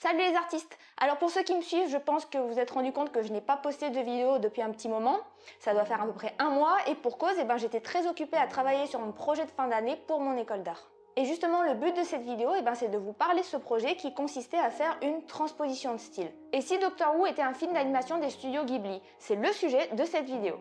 Salut les artistes! Alors pour ceux qui me suivent, je pense que vous vous êtes rendu compte que je n'ai pas posté de vidéo depuis un petit moment. Ça doit faire à peu près un mois et pour cause, j'étais très occupée à travailler sur mon projet de fin d'année pour mon école d'art. Et justement, le but de cette vidéo, c'est de vous parler de ce projet qui consistait à faire une transposition de style. Et si Doctor Who était un film d'animation des studios Ghibli? C'est le sujet de cette vidéo.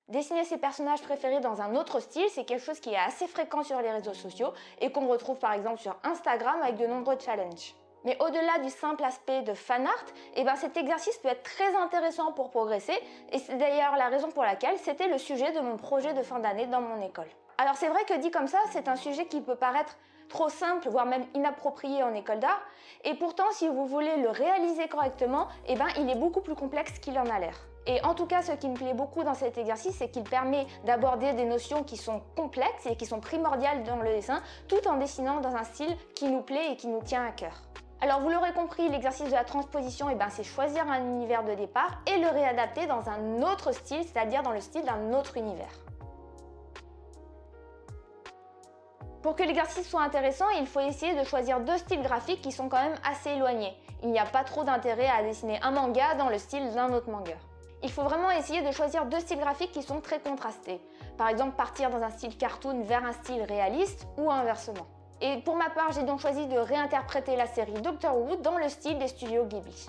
Dessiner ses personnages préférés dans un autre style, c'est quelque chose qui est assez fréquent sur les réseaux sociaux et qu'on retrouve par exemple sur Instagram avec de nombreux challenges. Mais au-delà du simple aspect de fan art, cet exercice peut être très intéressant pour progresser et c'est d'ailleurs la raison pour laquelle c'était le sujet de mon projet de fin d'année dans mon école. Alors c'est vrai que dit comme ça, c'est un sujet qui peut paraître trop simple, voire même inapproprié en école d'art, et pourtant si vous voulez le réaliser correctement, il est beaucoup plus complexe qu'il en a l'air. Et en tout cas, ce qui me plaît beaucoup dans cet exercice, c'est qu'il permet d'aborder des notions qui sont complexes et qui sont primordiales dans le dessin, tout en dessinant dans un style qui nous plaît et qui nous tient à cœur. Alors vous l'aurez compris, l'exercice de la transposition, c'est choisir un univers de départ et le réadapter dans un autre style, c'est-à-dire dans le style d'un autre univers. Pour que l'exercice soit intéressant, il faut essayer de choisir deux styles graphiques qui sont quand même assez éloignés. Il n'y a pas trop d'intérêt à dessiner un manga dans le style d'un autre manga. Il faut vraiment essayer de choisir deux styles graphiques qui sont très contrastés. Par exemple, partir dans un style cartoon vers un style réaliste ou inversement. Et pour ma part, j'ai donc choisi de réinterpréter la série Doctor Who dans le style des studios Ghibli.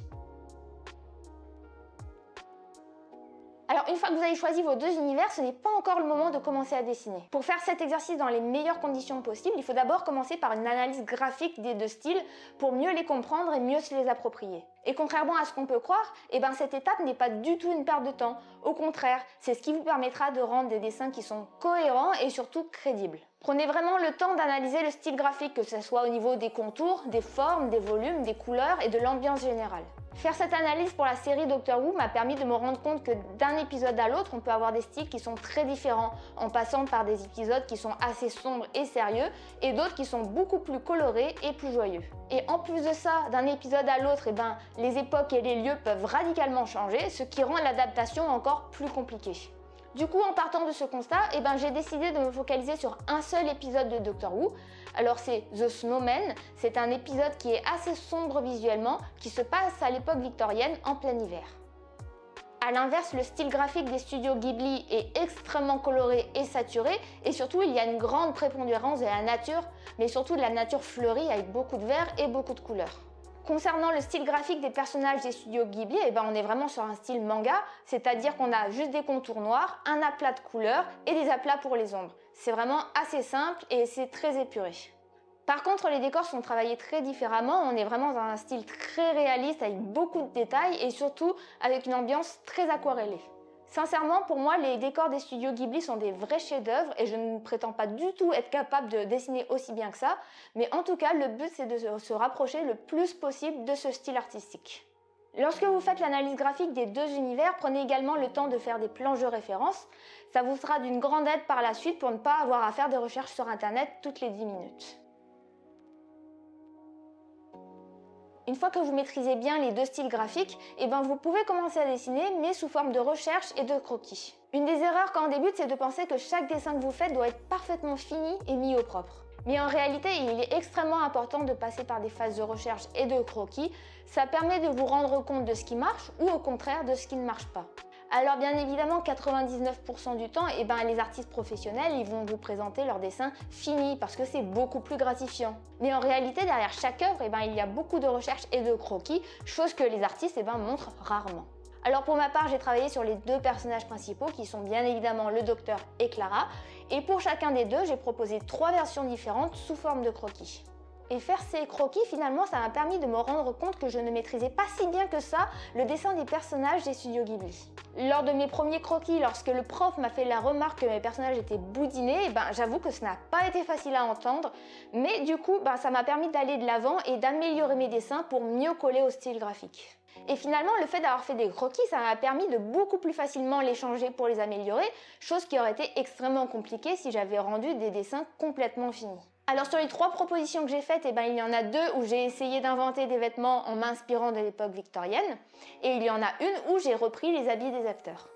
Alors une fois que vous avez choisi vos deux univers, ce n'est pas encore le moment de commencer à dessiner. Pour faire cet exercice dans les meilleures conditions possibles, il faut d'abord commencer par une analyse graphique des deux styles pour mieux les comprendre et mieux se les approprier. Et contrairement à ce qu'on peut croire, cette étape n'est pas du tout une perte de temps. Au contraire, c'est ce qui vous permettra de rendre des dessins qui sont cohérents et surtout crédibles. Prenez vraiment le temps d'analyser le style graphique, que ce soit au niveau des contours, des formes, des volumes, des couleurs et de l'ambiance générale. Faire cette analyse pour la série Doctor Who m'a permis de me rendre compte que d'un épisode à l'autre, on peut avoir des styles qui sont très différents, en passant par des épisodes qui sont assez sombres et sérieux, et d'autres qui sont beaucoup plus colorés et plus joyeux. Et en plus de ça, d'un épisode à l'autre, les époques et les lieux peuvent radicalement changer, ce qui rend l'adaptation encore plus compliquée. Du coup, en partant de ce constat, j'ai décidé de me focaliser sur un seul épisode de Doctor Who. Alors c'est The Snowman, c'est un épisode qui est assez sombre visuellement, qui se passe à l'époque victorienne en plein hiver. A l'inverse, le style graphique des studios Ghibli est extrêmement coloré et saturé, et surtout il y a une grande prépondérance de la nature, mais surtout de la nature fleurie avec beaucoup de vert et beaucoup de couleurs. Concernant le style graphique des personnages des studios Ghibli, on est vraiment sur un style manga, c'est-à-dire qu'on a juste des contours noirs, un aplat de couleurs et des aplats pour les ombres. C'est vraiment assez simple et c'est très épuré. Par contre, les décors sont travaillés très différemment, on est vraiment dans un style très réaliste avec beaucoup de détails et surtout avec une ambiance très aquarellée. Sincèrement, pour moi, les décors des studios Ghibli sont des vrais chefs-d'œuvre et je ne prétends pas du tout être capable de dessiner aussi bien que ça, mais en tout cas, le but c'est de se rapprocher le plus possible de ce style artistique. Lorsque vous faites l'analyse graphique des deux univers, prenez également le temps de faire des planches de référence. Ça vous sera d'une grande aide par la suite pour ne pas avoir à faire des recherches sur internet toutes les 10 minutes. Une fois que vous maîtrisez bien les deux styles graphiques, vous pouvez commencer à dessiner, mais sous forme de recherche et de croquis. Une des erreurs quand on débute, c'est de penser que chaque dessin que vous faites doit être parfaitement fini et mis au propre. Mais en réalité, il est extrêmement important de passer par des phases de recherche et de croquis. Ça permet de vous rendre compte de ce qui marche ou au contraire de ce qui ne marche pas. Alors bien évidemment, 99% du temps, les artistes professionnels, ils vont vous présenter leurs dessins finis parce que c'est beaucoup plus gratifiant. Mais en réalité, derrière chaque œuvre, il y a beaucoup de recherches et de croquis, chose que les artistes montrent rarement. Alors pour ma part, j'ai travaillé sur les deux personnages principaux qui sont bien évidemment le docteur et Clara. Et pour chacun des deux, j'ai proposé 3 versions différentes sous forme de croquis. Et faire ces croquis, finalement, ça m'a permis de me rendre compte que je ne maîtrisais pas si bien que ça le dessin des personnages des studios Ghibli. Lors de mes premiers croquis, lorsque le prof m'a fait la remarque que mes personnages étaient boudinés, j'avoue que ce n'a pas été facile à entendre, mais du coup, ça m'a permis d'aller de l'avant et d'améliorer mes dessins pour mieux coller au style graphique. Et finalement, le fait d'avoir fait des croquis, ça m'a permis de beaucoup plus facilement les changer pour les améliorer, chose qui aurait été extrêmement compliquée si j'avais rendu des dessins complètement finis. Alors sur les 3 propositions que j'ai faites, il y en a 2 où j'ai essayé d'inventer des vêtements en m'inspirant de l'époque victorienne, et il y en a une où j'ai repris les habits des acteurs.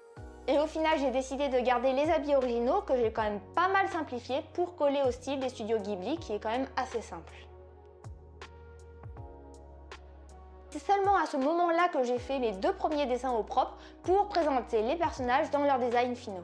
Et au final, j'ai décidé de garder les habits originaux que j'ai quand même pas mal simplifiés pour coller au style des studios Ghibli qui est quand même assez simple. C'est seulement à ce moment-là que j'ai fait mes 2 premiers dessins au propre pour présenter les personnages dans leurs designs finaux.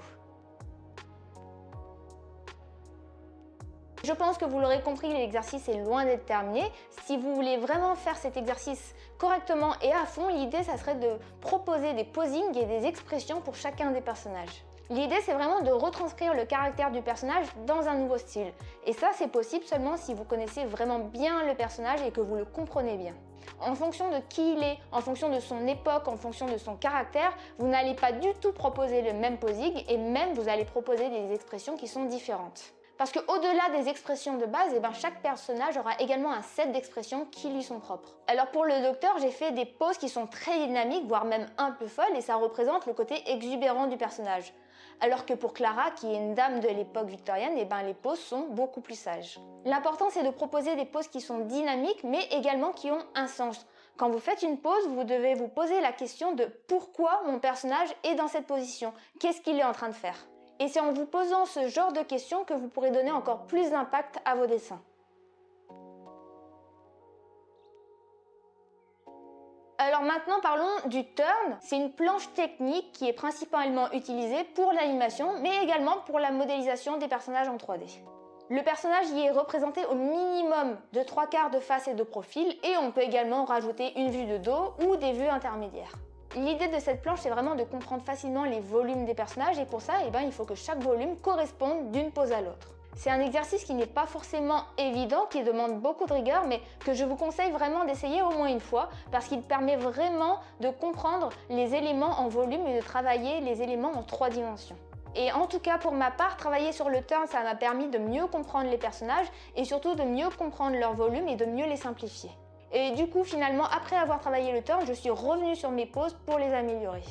Je pense que vous l'aurez compris, l'exercice est loin d'être terminé. Si vous voulez vraiment faire cet exercice correctement et à fond, l'idée ça serait de proposer des posings et des expressions pour chacun des personnages. L'idée c'est vraiment de retranscrire le caractère du personnage dans un nouveau style. Et ça c'est possible seulement si vous connaissez vraiment bien le personnage et que vous le comprenez bien. En fonction de qui il est, en fonction de son époque, en fonction de son caractère, vous n'allez pas du tout proposer le même posing et même vous allez proposer des expressions qui sont différentes. Parce qu'au-delà des expressions de base, chaque personnage aura également un set d'expressions qui lui sont propres. Alors pour le docteur, j'ai fait des poses qui sont très dynamiques, voire même un peu folles, et ça représente le côté exubérant du personnage. Alors que pour Clara, qui est une dame de l'époque victorienne, les poses sont beaucoup plus sages. L'important c'est de proposer des poses qui sont dynamiques, mais également qui ont un sens. Quand vous faites une pose, vous devez vous poser la question de pourquoi mon personnage est dans cette position, qu'est-ce qu'il est en train de faire. Et c'est en vous posant ce genre de questions que vous pourrez donner encore plus d'impact à vos dessins. Alors maintenant parlons du turn. C'est une planche technique qui est principalement utilisée pour l'animation, mais également pour la modélisation des personnages en 3D. Le personnage y est représenté au minimum de 3/4 de face et de profil, et on peut également rajouter une vue de dos ou des vues intermédiaires. L'idée de cette planche, c'est vraiment de comprendre facilement les volumes des personnages et pour ça, il faut que chaque volume corresponde d'une pose à l'autre. C'est un exercice qui n'est pas forcément évident, qui demande beaucoup de rigueur, mais que je vous conseille vraiment d'essayer au moins une fois parce qu'il permet vraiment de comprendre les éléments en volume et de travailler les éléments en 3 dimensions. Et en tout cas, pour ma part, travailler sur le turn, ça m'a permis de mieux comprendre les personnages et surtout de mieux comprendre leur volume et de mieux les simplifier. Et du coup, finalement, après avoir travaillé le turn, je suis revenue sur mes poses pour les améliorer.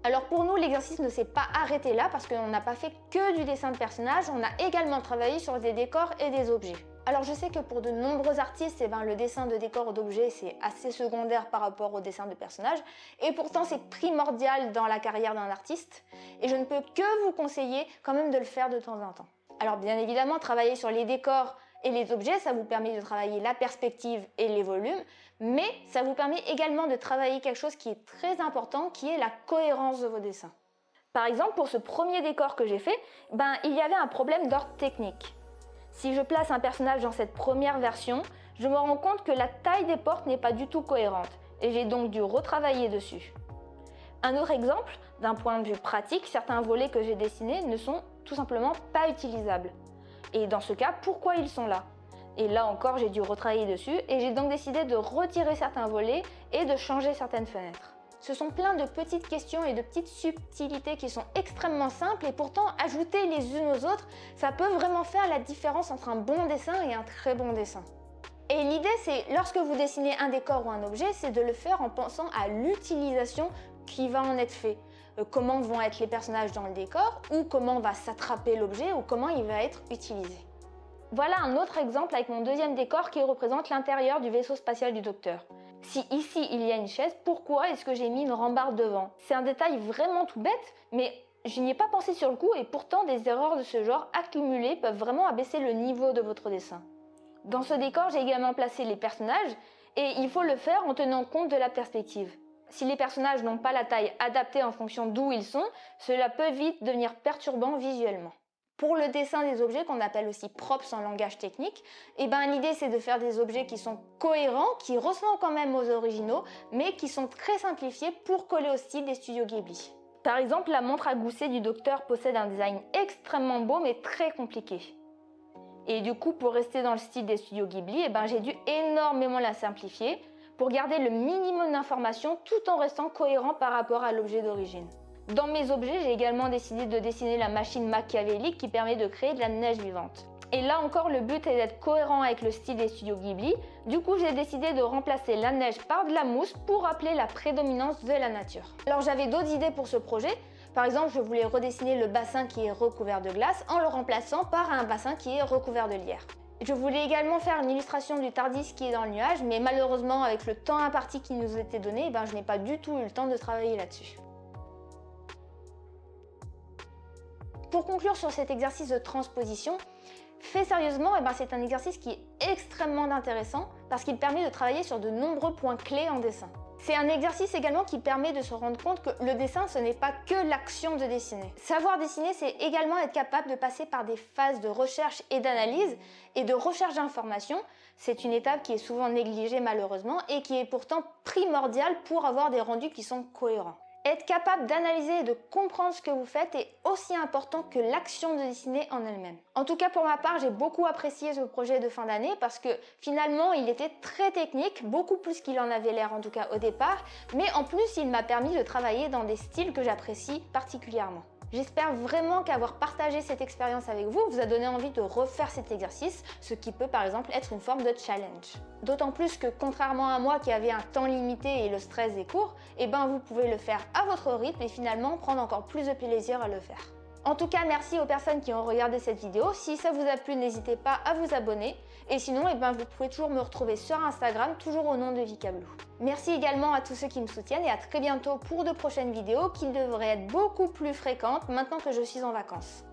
Alors pour nous, l'exercice ne s'est pas arrêté là parce qu'on n'a pas fait que du dessin de personnages, on a également travaillé sur des décors et des objets. Alors je sais que pour de nombreux artistes, le dessin de décors ou d'objets c'est assez secondaire par rapport au dessin de personnages et pourtant c'est primordial dans la carrière d'un artiste et je ne peux que vous conseiller quand même de le faire de temps en temps. Alors bien évidemment, travailler sur les décors et les objets, ça vous permet de travailler la perspective et les volumes, mais ça vous permet également de travailler quelque chose qui est très important, qui est la cohérence de vos dessins. Par exemple, pour ce premier décor que j'ai fait, il y avait un problème d'ordre technique. Si je place un personnage dans cette première version, je me rends compte que la taille des portes n'est pas du tout cohérente, et j'ai donc dû retravailler dessus. Un autre exemple, d'un point de vue pratique, certains volets que j'ai dessinés ne sont tout simplement pas utilisables. Et dans ce cas, pourquoi ils sont là? Et là encore, j'ai dû retravailler dessus et j'ai donc décidé de retirer certains volets et de changer certaines fenêtres. Ce sont plein de petites questions et de petites subtilités qui sont extrêmement simples et pourtant ajouter les unes aux autres, ça peut vraiment faire la différence entre un bon dessin et un très bon dessin. Et l'idée, c'est lorsque vous dessinez un décor ou un objet, c'est de le faire en pensant à l'utilisation qui va en être fait. Comment vont être les personnages dans le décor ou comment va s'attraper l'objet ou comment il va être utilisé. Voilà un autre exemple avec mon deuxième décor qui représente l'intérieur du vaisseau spatial du docteur. Si ici il y a une chaise, pourquoi est-ce que j'ai mis une rambarde devant? C'est un détail vraiment tout bête, mais je n'y ai pas pensé sur le coup et pourtant des erreurs de ce genre accumulées peuvent vraiment abaisser le niveau de votre dessin. Dans ce décor, j'ai également placé les personnages et il faut le faire en tenant compte de la perspective. Si les personnages n'ont pas la taille adaptée en fonction d'où ils sont, cela peut vite devenir perturbant visuellement. Pour le dessin des objets, qu'on appelle aussi props en langage technique, l'idée c'est de faire des objets qui sont cohérents, qui ressemblent quand même aux originaux, mais qui sont très simplifiés pour coller au style des studios Ghibli. Par exemple, la montre à gousset du docteur possède un design extrêmement beau mais très compliqué. Et du coup, pour rester dans le style des studios Ghibli, j'ai dû énormément la simplifier pour garder le minimum d'informations tout en restant cohérent par rapport à l'objet d'origine. Dans mes objets, j'ai également décidé de dessiner la machine machiavélique qui permet de créer de la neige vivante. Et là encore, le but est d'être cohérent avec le style des studios Ghibli. Du coup, j'ai décidé de remplacer la neige par de la mousse pour rappeler la prédominance de la nature. Alors j'avais d'autres idées pour ce projet. Par exemple, je voulais redessiner le bassin qui est recouvert de glace en le remplaçant par un bassin qui est recouvert de lierre. Je voulais également faire une illustration du TARDIS qui est dans le nuage, mais malheureusement avec le temps imparti qui nous était donné, je n'ai pas du tout eu le temps de travailler là-dessus. Pour conclure sur cet exercice de transposition, fait sérieusement, c'est un exercice qui est extrêmement intéressant parce qu'il permet de travailler sur de nombreux points clés en dessin. C'est un exercice également qui permet de se rendre compte que le dessin, ce n'est pas que l'action de dessiner. Savoir dessiner, c'est également être capable de passer par des phases de recherche et d'analyse et de recherche d'informations. C'est une étape qui est souvent négligée malheureusement et qui est pourtant primordiale pour avoir des rendus qui sont cohérents. Être capable d'analyser et de comprendre ce que vous faites est aussi important que l'action de dessiner en elle-même. En tout cas pour ma part, j'ai beaucoup apprécié ce projet de fin d'année parce que finalement il était très technique, beaucoup plus qu'il en avait l'air en tout cas au départ, mais en plus il m'a permis de travailler dans des styles que j'apprécie particulièrement. J'espère vraiment qu'avoir partagé cette expérience avec vous a donné envie de refaire cet exercice, ce qui peut par exemple être une forme de challenge. D'autant plus que contrairement à moi qui avait un temps limité et le stress des cours, vous pouvez le faire à votre rythme et finalement prendre encore plus de plaisir à le faire. En tout cas, merci aux personnes qui ont regardé cette vidéo. Si ça vous a plu, n'hésitez pas à vous abonner. Et sinon, vous pouvez toujours me retrouver sur Instagram, toujours au nom de Vika Blue. Merci également à tous ceux qui me soutiennent et à très bientôt pour de prochaines vidéos qui devraient être beaucoup plus fréquentes maintenant que je suis en vacances.